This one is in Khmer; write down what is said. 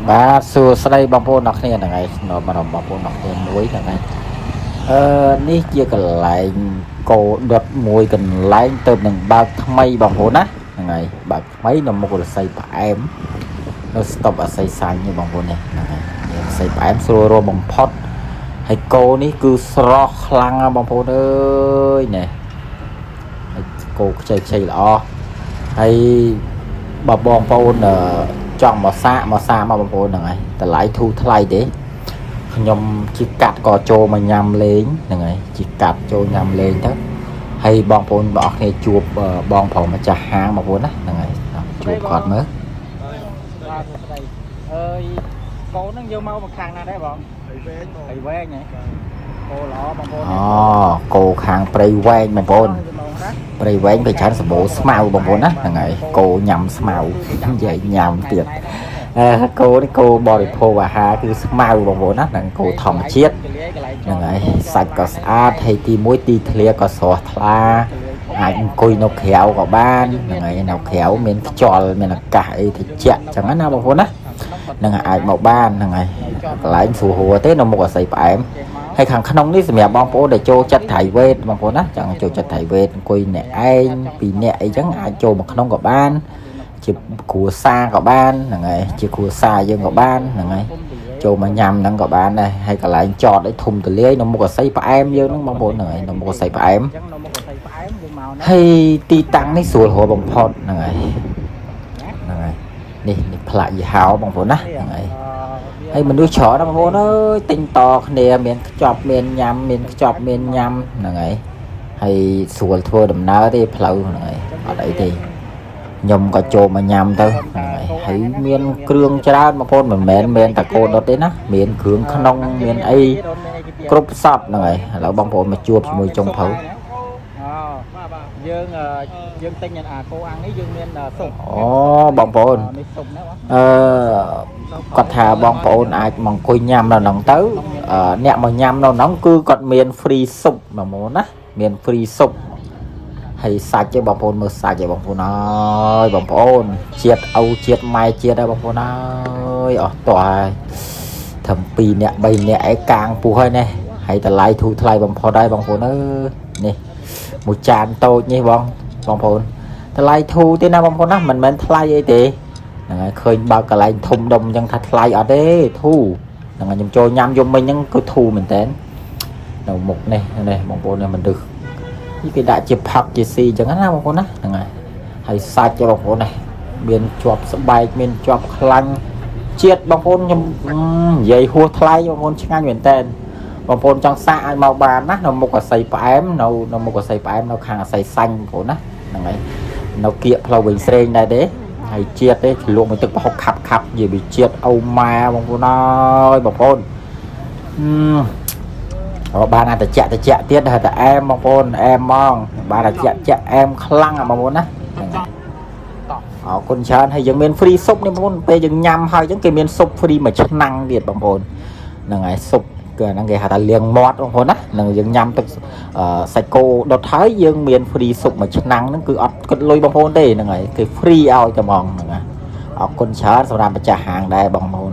បាទសួស្តីបងប្អូនអរគ្នាថ្ងៃនោះមកបងប្អូនអរគ្នាមួយថ្ងៃនេះជាកន្លែងកោដុតមួយកន្លែងទៅនឹងបើកថ្មីបងប្អូនណាហ្នឹងហើយបើកថ្មីនៅមុខរស័យផ្អែមនៅស្តុបអាស័យសាញ់នេះបងប្អូននេះហ្នឹងហើយរស័យផ្អែមស្រួលរកបំផុតហើយកោនេះគឺស្រស់ខ្លាំងណាបងប្អូនអើយណែហើយកោខ្ចីល្អហើយបើបងប្អូនចង់មកសាកមកបងប្អូនហ្នឹងហើយតម្លៃធូរថ្លៃទេខ្ញុំជីកាត់ក៏ចូលមកញ៉ាំលេងហ្នឹងហើយជីកាត់ចូលញ៉ាំលេងទៅហើយបងប្អូនបងប្អូនគ្នាជួបបងប្រុសម្ចាស់ហាងបងប្អូនណាហ្នឹងហើយជួបគាត់មើលអើយកូនហ្នឹងយកមកខាងណាដែរបងព្រៃវែងហ៎គោល្អបងប្អូនអូគោខាងព្រៃវែងបងប្អូនព្រៃវែងវាច្រើនសម្បូរស្មៅបងប្អូនណាហ្នឹងហើយគោញ៉ាំស្មៅនិយាយញ៉ាំទៀតគោនេះគោបរិភោគអាហារគឺស្មៅបងប្អូនណាហ្នឹងគោធម្មជាតិហ្នឹងហើយសាច់ក៏ស្អាតហើយទី1ទីធ្លាក៏ស្រស់ថ្លាអាចអង្គុយនៅក្រៅក៏បានហ្នឹងហើយនៅក្រៅមានខ្យល់មានអាកាសអីត្រជាក់ចឹងណាបងប្អូនណាហ្នឹងហើយអាចមកបានហ្នឹងហើយកន្លែងស្រួលហួរទេនៅមុខអាស័យផ្អែមហើយខាងក្នុងនេះសម្រាប់បងប្អូនដែលចូលចិត្តថៃវេតបងប្អូនណាចង់ចូលចិត្តថៃវេតអង្គុយអ្នកឯង2នាក់អីចឹងអាចចូលមកក្នុងក៏បានជាគ្រួសារក៏បានហ្នឹងហើយជាគ្រួសារយើងក៏បានហ្នឹងហើយចូលមកញ៉ាំហ្នឹងក៏បានដែរហើយកន្លែងចតឲ្យធំទលាយនៅមុខអាស័យផ្អែមយើងហ្នឹងបងប្អូនហ្នឹងហើយនៅមុខអាស័យផ្អែមហើយទីតាំងនេះស្រួលរកបំផុតហ្នឹងហើយហ្នឹងហើយនេះផ្លាកយីហោបងប្អូនណាហ្នឹងហើយមនុស្សច្រើនណាបងប្អូនអើយទិញតគ្នាមានខ្ចប់មានញ៉ាំមានខ្ចប់មានញ៉ាំហ្នឹងហើយស្រួលធ្វើដំណើរទេផ្លូវហ្នឹងហើយអត់អីទេខ្ញុំក៏ចូលមកញ៉ាំទៅហ្នឹងហើយមានគ្រឿងច្រើនបងប្អូនមិនមែនតែគោដុតទេណាមានគ្រឿងក្នុងមានអីគ្រប់សពហ្នឹងហើយឥឡូវបងប្អូនមកជួបជាមួយចុងភៅយើងទិញអាគោអាំងនេះយើងមានស៊ុបអូបងប្អូនគាត់ថាបងប្អូនអាចមកអង្គុយញ៉ាំនៅហ្នឹងទៅអ្នកមកញ៉ាំនៅហ្នឹងគឺគាត់មាន free ស៊ុបបងប្អូនណាមាន free ស៊ុបហើយសាច់ទេបងប្អូនមើលសាច់ទេបងប្អូនអើយបងប្អូនជាតិឪជាតិម៉ែជាតិហើយបងប្អូនអើយអស់តោះហើយត្រឹម2នាក់3នាក់ឯកាងពោះហើយនេះហើយតម្លៃធូរថ្លៃបំផុតហើយបងប្អូនអើយនេះមួយចានតូចនេះបងប្អូនតម្លៃធូរទេណាបងប្អូនណាមិនមែនថ្លៃអីទេហ្នឹងហើយឃើញបើកន្លែងធំដុំអញ្ចឹងថាថ្លៃអត់ទេធូរហ្នឹងហើយខ្ញុំចូលញ៉ាំយំមិញហ្នឹងគឺធូរមែនតើនៅមុខនេះបងប្អូននេះមិនដឹងនេះគេដាក់ជាផឹកជាស៊ីអញ្ចឹងណាបងប្អូនណាហ្នឹងហើយសាច់បងប្អូននេះមានជាប់ស្បែកមានជាប់ខ្លាញ់ជាតិបងប្អូនខ្ញុំនិយាយហួសថ្លៃបងប្អូនឆ្ងាញ់មែនតើបងប្អូនចង់សាកឲ្យមកបានណានៅមុខអាស័យផ្អែមនៅមុខអាស័យផ្អែមនៅខាងអាស័យសាញ់បងប្អូនណាហ្នឹងហើយនៅគៀកផ្លូវវិញស្រេងដែរទេហើយជាតិទេលក់មួយទឹកប្រហុកខាប់និយាយពីជាតិអូម៉ែបងប្អូនអើយបងប្អូនបានតែតិចទៀតហើយតែអែមបងប្អូនអែមហ្មងបានតែតិចអែមខ្លាំងបងប្អូនណាអរគុណច្រើនហើយយើងមាន free ស៊ុបនេះបងប្អូនពេលយើងញ៉ាំហើយអញ្ចឹងគេមានស៊ុប free មួយឆ្នាំងទៀតបងប្អូនហ្នឹងហើយស៊ុបគឺអាហ្នឹងគេហៅថាលាងមាត់បងប្អូនណានឹងយើងញ៉ាំទឹកសាច់គោដុតហើយយើងមាន free ស៊ុបមួយឆ្នាំងហ្នឹងគឺអត់គិតលុយបងប្អូនទេហ្នឹងហើយគេ free ឲ្យតែហ្មងហ្នឹងហើយអរគុណច្រើនសម្រាប់ម្ចាស់ហាងដែរបងប្អូន